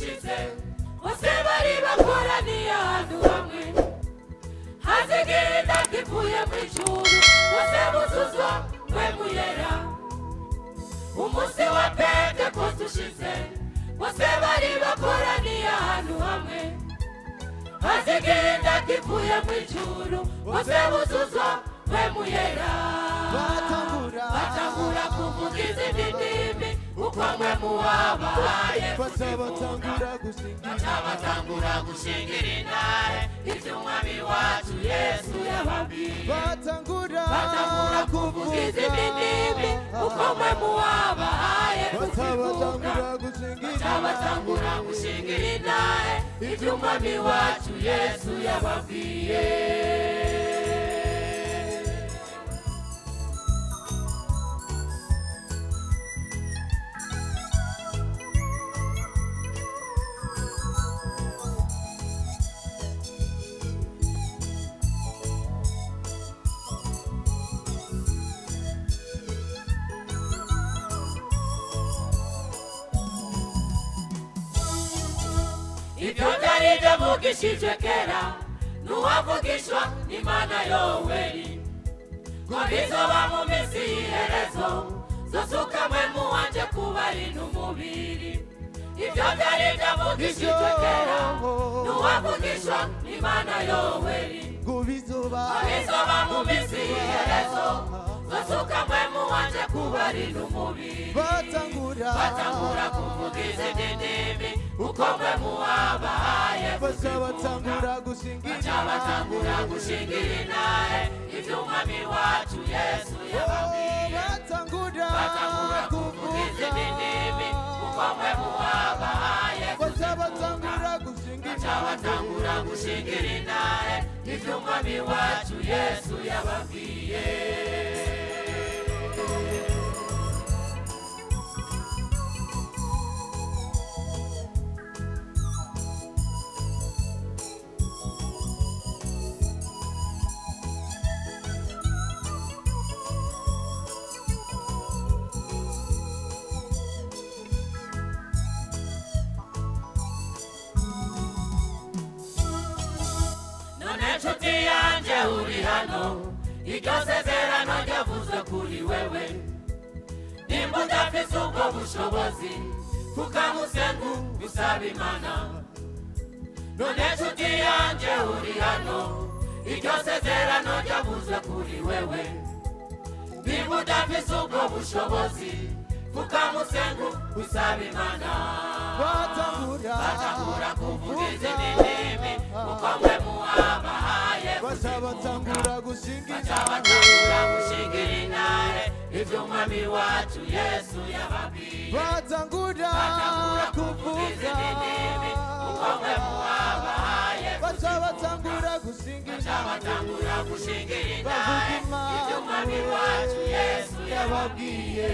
ushize bose bari bakoraniye ahantu hamwe hazigenda kivuye mu ijuru bose buzuzwa mpwemu yera umunsi wa Pentekoste ushize bose bari bakoraniye ahantu hamwe hazigenda kivuye mu ijuru bose buzuzwa mpwemu yera batangura kuvuga izindi ndimi uko mpwemu wabahaye batangura gushingira intahe iby'umwami wacu Yesu yababwiye batangura kuvuga izindi ndimi uko mpwemu wabahaye batangura gushingira intahe iby'umwami wacu Yesu yababwiye. Ibyo byari byavugishijwe kera n'uwavugishwa n'Imana Yoweri ngo bizoba mu minsi y'iherezo zosuka mpwemu wanje kubarinda umubiri. Ibyo byari byavugishijwe kera n'uwavugishwa n'Imana Yoweri ngo bizoba mu minsi y'iherezo zosuka mpwemu wanje kubarinda umubiri. Batangura kuvuga izindi ndimi uko mpwemu wabahaye batangura gushingira intahe iby'umwami wacu Yesu yababwiye. Batangura kuvuga izindi ndimi uko mpwemu wabahaye batangura gushingira intahe iby'umwami wacu Yesu yababwiye. Nshuti yanjye uri hano iryo sezerano ryavuzwe kuri wewe nimba udafise ubwo bushobozi fukamusengu usaba Imana. None nshuti yanjye uri hano iryo sezerano ryavuzwe kuri wewe nimba udafise ubwo bushobozi fukamusengu usaba Imana. Batangura kuvuga izindi ndimi uko mpwemu wabahaye batangura gushingira intahe iby'umwami wacu Yesu yababwiye. Batangura kuvuga izindi ndimi uko mpwemu wabahaye batangura gushingira intahe iby'umwami wacu Yesu yababwiye.